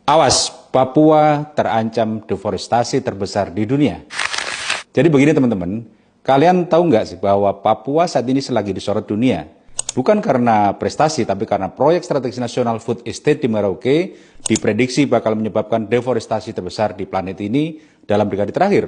Awas, Papua terancam deforestasi terbesar di dunia. Jadi begini teman-teman, kalian tahu nggak sih bahwa Papua saat ini selagi disorot dunia? Bukan karena prestasi, tapi karena proyek strategis nasional food estate di Merauke diprediksi bakal menyebabkan deforestasi terbesar di planet ini dalam dekade terakhir.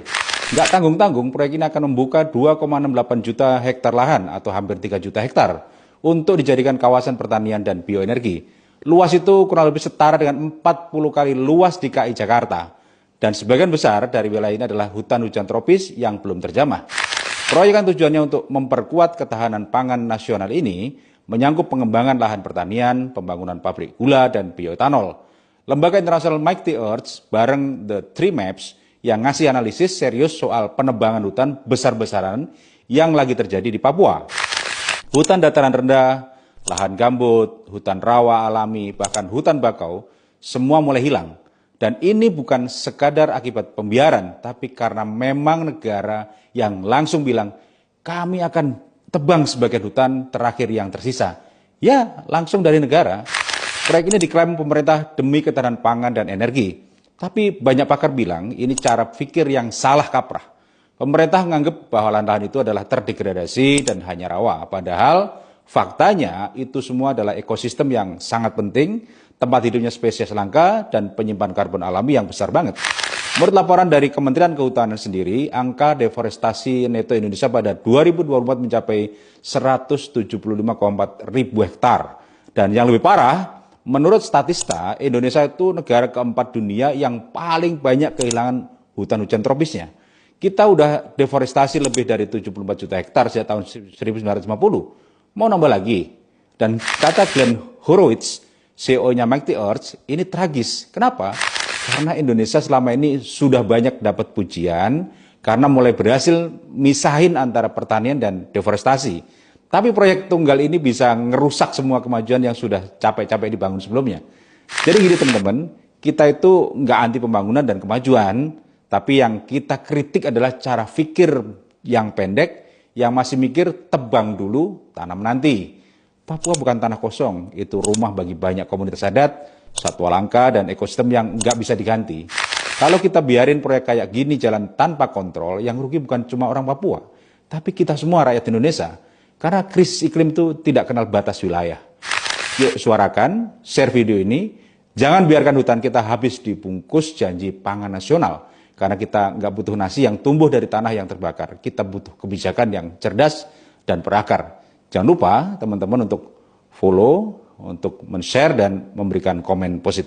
Nggak tanggung-tanggung, proyek ini akan membuka 2,68 juta hektar lahan atau hampir 3 juta hektar untuk dijadikan kawasan pertanian dan bioenergi. Luas itu kurang lebih setara dengan 40 kali luas DKI Jakarta. Dan sebagian besar dari wilayah ini adalah hutan hujan tropis yang belum terjamah. Proyek yang tujuannya untuk memperkuat ketahanan pangan nasional ini menyangkut pengembangan lahan pertanian, pembangunan pabrik gula, dan bioetanol. Lembaga internasional Mighty Earth bareng The Tree Maps yang ngasih analisis serius soal penebangan hutan besar-besaran yang lagi terjadi di Papua. Hutan dataran rendah, lahan gambut, hutan rawa alami, bahkan hutan bakau, semua mulai hilang. Dan ini bukan sekadar akibat pembiaran, tapi karena memang negara yang langsung bilang, kami akan tebang sebagian hutan terakhir yang tersisa. Ya, langsung dari negara. Proyek ini diklaim pemerintah demi ketahanan pangan dan energi. Tapi banyak pakar bilang ini cara pikir yang salah kaprah. Pemerintah menganggap bahwa lahan-lahan itu adalah terdegradasi dan hanya rawa. Padahal faktanya itu semua adalah ekosistem yang sangat penting, tempat hidupnya spesies langka, dan penyimpan karbon alami yang besar banget. Menurut laporan dari Kementerian Kehutanan sendiri, angka deforestasi neto Indonesia pada 2024 mencapai 175,4 ribu hektar. Dan yang lebih parah, menurut Statista, Indonesia itu negara keempat dunia yang paling banyak kehilangan hutan hujan tropisnya. Kita udah deforestasi lebih dari 74 juta hektar sejak tahun 1950. Mau nambah lagi. Dan kata Glenn Horowitz, CEO-nya Mighty Earth, ini tragis. Kenapa? Karena Indonesia selama ini sudah banyak dapat pujian karena mulai berhasil misahin antara pertanian dan deforestasi. Tapi proyek tunggal ini bisa ngerusak semua kemajuan yang sudah capek-capek dibangun sebelumnya. Jadi gini teman-teman, kita itu nggak anti pembangunan dan kemajuan, tapi yang kita kritik adalah cara pikir yang pendek, yang masih mikir tebang dulu, tanam nanti. Papua bukan tanah kosong, itu rumah bagi banyak komunitas adat, satwa langka, dan ekosistem yang nggak bisa diganti. Kalau kita biarin proyek kayak gini jalan tanpa kontrol, yang rugi bukan cuma orang Papua, tapi kita semua rakyat Indonesia. Karena krisis iklim itu tidak kenal batas wilayah. Yuk suarakan, share video ini, jangan biarkan hutan kita habis dibungkus janji pangan nasional. Karena kita nggak butuh nasi yang tumbuh dari tanah yang terbakar, kita butuh kebijakan yang cerdas dan berakar. Jangan lupa teman-teman untuk follow, untuk men-share dan memberikan komen positif.